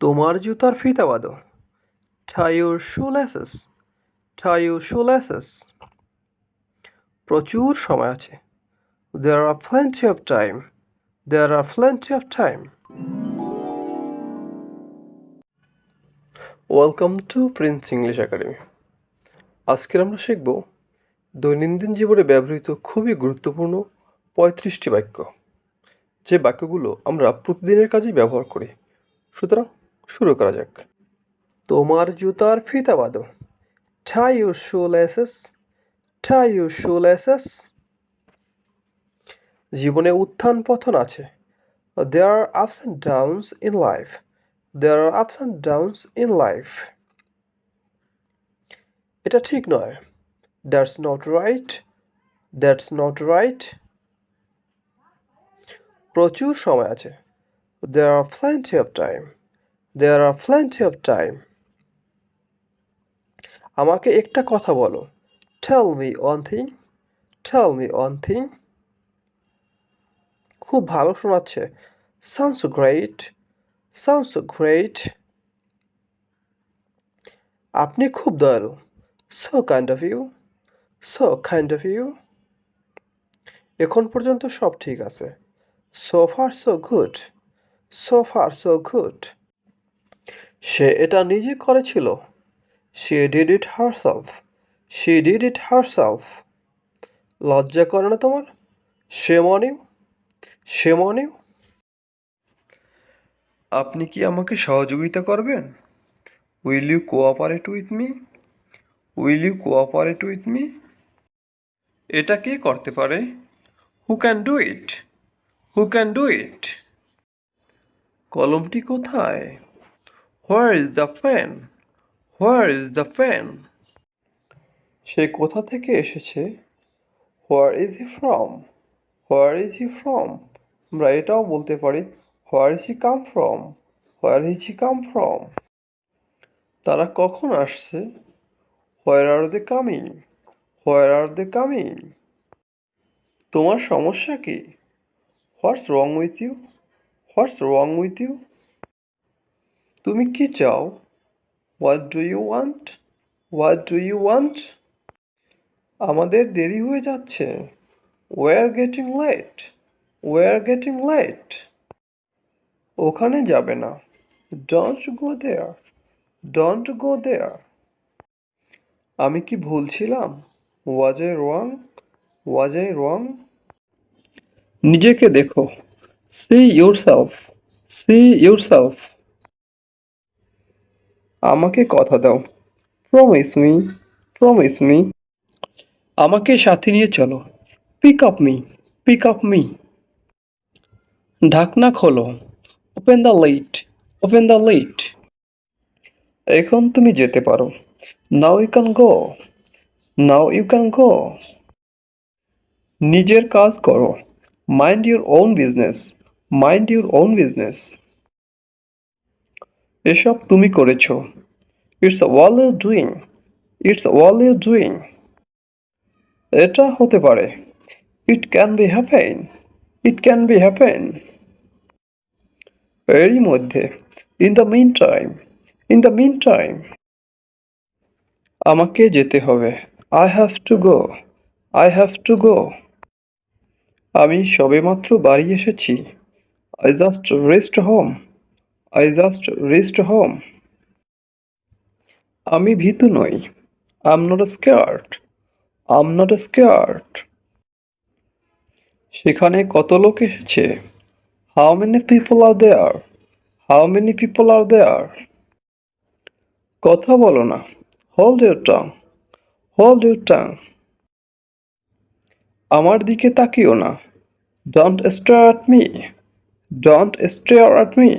তোমার জুতার ফিতা বাঁধো। Tie your shoelaces. Tie your shoelaces. প্রচুর সময় আছে। There are plenty of time. There are plenty of time. Welcome to Prince English academy. আজকে আমরা শিখব দৈনন্দিন জীবনে ব্যবহৃত খুবই গুরুত্বপূর্ণ 35টি বাক্য, যে বাক্যগুলো আমরা প্রতিদিনের কাজেই ব্যবহার করি। সুতরাং শুরু করা যাক। তোমার জুতার ফিতা বাঁধো। Tie your shoelaces. Tie your shoelaces. জীবনে উত্থান পতন আছে। There are ups and downs in life. There are ups and downs in life. এটা ঠিক নয়। That's not right. That's not right. প্রচুর সময় আছে। There are plenty of time. There are plenty of time. আমাকে একটা কথা বলো। Tell me one thing. Tell me one thing. খুব ভালো শোনাচ্ছে। Sounds great. Sounds great. আপনি খুব দয়ালু। So kind of you. So kind of you. এখন পর্যন্ত সব ঠিক আছে। So far so good. So far so good. সে এটা নিজে করেছিল। She did it herself. She did it herself. লজ্জা করে না তোমার? Shame on you. Shame on you. আপনি কি আমাকে সহযোগিতা করবেন? Will you cooperate with me? Will you cooperate with me? এটা কে করতে পারে? Who can do it? Who can do it? কলমটি কোথায়? Where is the pen? Where is the pen? সে কোথা থেকে এসেছে? Where is he from? Where is he from? আমরা এটাও বলতে পারি Where is he come from? Where is he come from? তারা কখন আসছে? Where are they coming? Where are they coming? তোমার সমস্যা কি? What's wrong with you? What's wrong with you? তুমি কি চাও? What do you want? What do you want? আমাদের দেরি হয়ে যাচ্ছে। We're getting late. We're getting late. ওখানে যাবে না। Don't go there. Don't go there. আমি কি ভুল ছিলাম? Was I wrong? Was I wrong? নিজেকে দেখো। See yourself. See yourself. আমাকে কথা দাও। Promise me. Promise me. আমাকে সাথে নিয়ে চলো। Pick up me. Pick up me. ঢাকনা খোলো। Open the lid. Open the lid. এখন তুমি যেতে পারো। Now you can go. Now you can go. নিজের কাজ করো। Mind your own business. Mind your own business. এসব তুমি করেছো। It's all you're doing. It's all you're doing. এটা হতে পারে। It can be happen. It can be happen. এরই মধ্যে। In the meantime. In the meantime. আমাকে যেতে হবে। I have to go. I have to go. আমি সবেমাত্র বাড়ি এসেছি। I just reached home. I just reached home. আমি ভীতু নই। I'm not scared. I'm not scared. সেখানে কত লোক এসেছে? How many people are there? How many people are there? কথা বলো না। Hold your tongue. Hold your tongue. আমার দিকে তাকিও না। Don't stare at me. Don't stare at me.